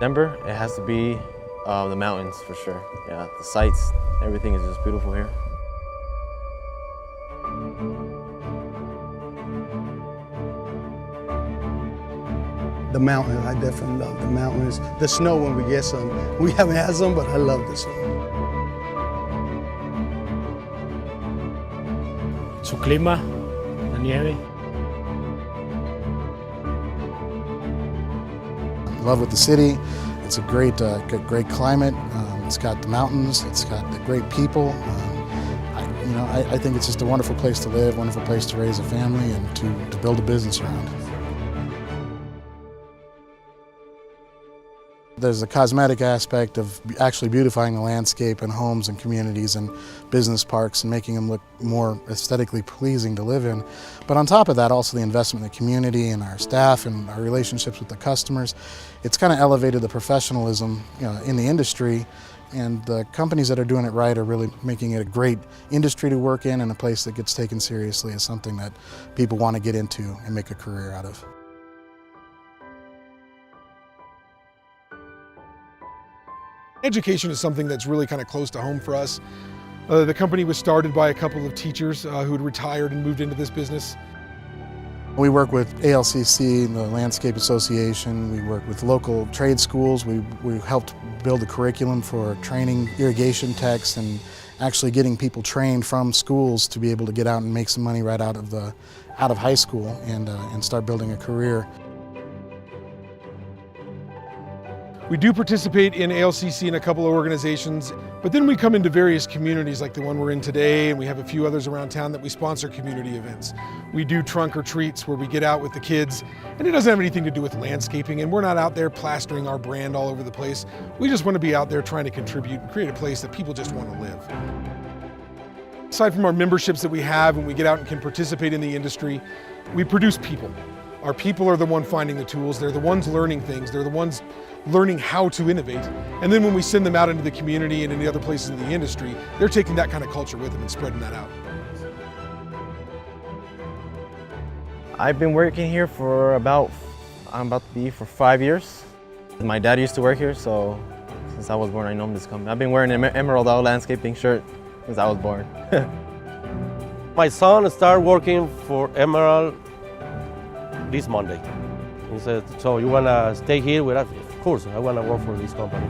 Denver, it has to be the mountains for sure. Yeah, the sights, everything is just beautiful here. The mountains, I definitely love the mountains. The snow when we get some. We haven't had some, but I love the snow. Su clima, la nieve. In love with the city. It's a great climate. It's got the mountains. It's got the great people. I think it's just a wonderful place to live, wonderful place to raise a family and to build a business around. There's a cosmetic aspect of actually beautifying the landscape and homes and communities and business parks and making them look more aesthetically pleasing to live in. But on top of that, also the investment in the community and our staff and our relationships with the customers. It's kind of elevated the professionalism in the industry, and the companies that are doing it right are really making it a great industry to work in and a place that gets taken seriously as something that people want to get into and make a career out of. Education is something that's really kind of close to home for us. The company was started by a couple of teachers who had retired and moved into this business. We work with ALCC, the Landscape Association. We work with local trade schools. We helped build a curriculum for training irrigation techs and actually getting people trained from schools to be able to get out and make some money right out of high school and start building a career. We do participate in ALCC and a couple of organizations, but then we come into various communities like the one we're in today, and we have a few others around town that we sponsor community events. We do trunk or treats where we get out with the kids, and it doesn't have anything to do with landscaping, and we're not out there plastering our brand all over the place. We just want to be out there trying to contribute and create a place that people just want to live. Aside from our memberships that we have and we get out and can participate in the industry, we produce people. Our people are the one finding the tools, they're the ones learning things, they're the ones learning how to innovate. And then when we send them out into the community and in the other places in the industry, they're taking that kind of culture with them and spreading that out. I've been working here for I'm about to be for 5 years. My dad used to work here, so since I was born, I know this company. I've been wearing an Emerald Isle landscaping shirt since I was born. My son started working for Emerald this Monday. He said, so you want to stay here with us? Of course, I want to work for this company.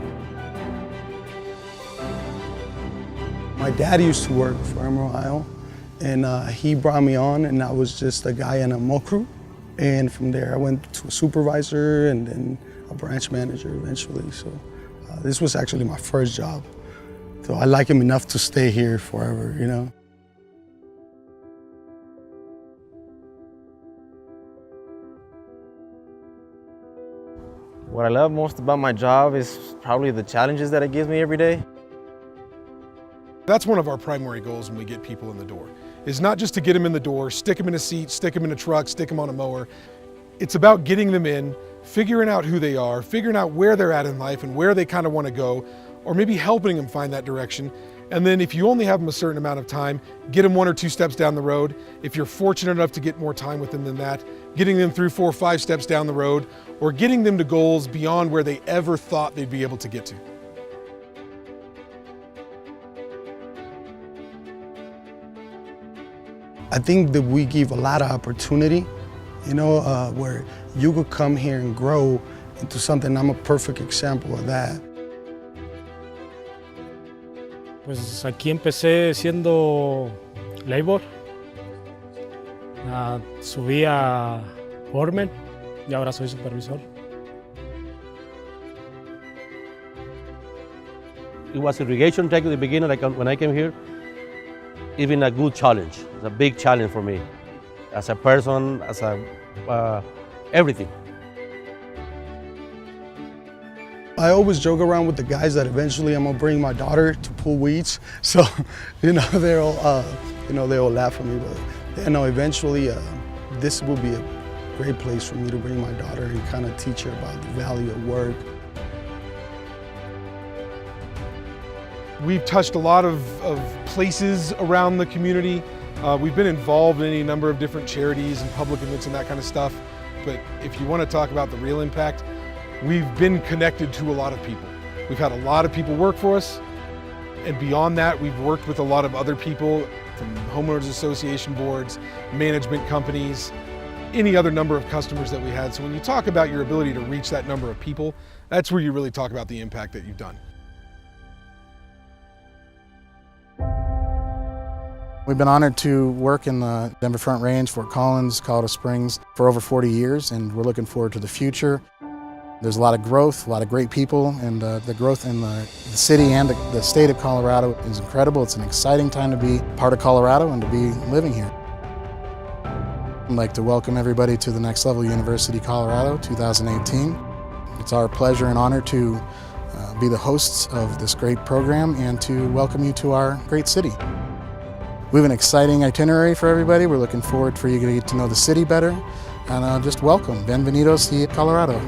My dad used to work for Emerald Isle, and he brought me on, and I was just a guy in a mow crew. And from there, I went to a supervisor and then a branch manager eventually. So this was actually my first job. So I like him enough to stay here forever, you know. What I love most about my job is probably the challenges that it gives me every day. That's one of our primary goals when we get people in the door, is not just to get them in the door, stick them in a seat, stick them in a truck, stick them on a mower. It's about getting them in, figuring out who they are, figuring out where they're at in life and where they kind of want to go, or maybe helping them find that direction. And then if you only have them a certain amount of time, get them 1 or 2 steps down the road. If you're fortunate enough to get more time with them than that, getting them through 4 or 5 steps down the road, or getting them to goals beyond where they ever thought they'd be able to get to. I think that we give a lot of opportunity, where you could come here and grow into something. I'm a perfect example of that. Pues aquí empecé siendo labor, subí a foreman y ahora soy supervisor. It was irrigation tech at the beginning, when I came here. Even a good challenge. It's a big challenge for me, as a person, as everything. I always joke around with the guys that eventually I'm gonna bring my daughter to pull weeds. So, they'll laugh at me, but eventually this will be a great place for me to bring my daughter and kind of teach her about the value of work. We've touched a lot of places around the community. We've been involved in any number of different charities and public events and that kind of stuff. But if you want to talk about the real impact, we've been connected to a lot of people. We've had a lot of people work for us, and beyond that, we've worked with a lot of other people from homeowners association boards, management companies, any other number of customers that we had. So when you talk about your ability to reach that number of people, that's where you really talk about the impact that you've done. We've been honored to work in the Denver Front Range, Fort Collins, Colorado Springs for over 40 years, and we're looking forward to the future. There's a lot of growth, a lot of great people, and the growth in the city and the state of Colorado is incredible. It's an exciting time to be part of Colorado and to be living here. I'd like to welcome everybody to the Next Level University Colorado 2018. It's our pleasure and honor to be the hosts of this great program and to welcome you to our great city. We have an exciting itinerary for everybody. We're looking forward for you to get to know the city better, and just welcome. Bienvenidos a Colorado.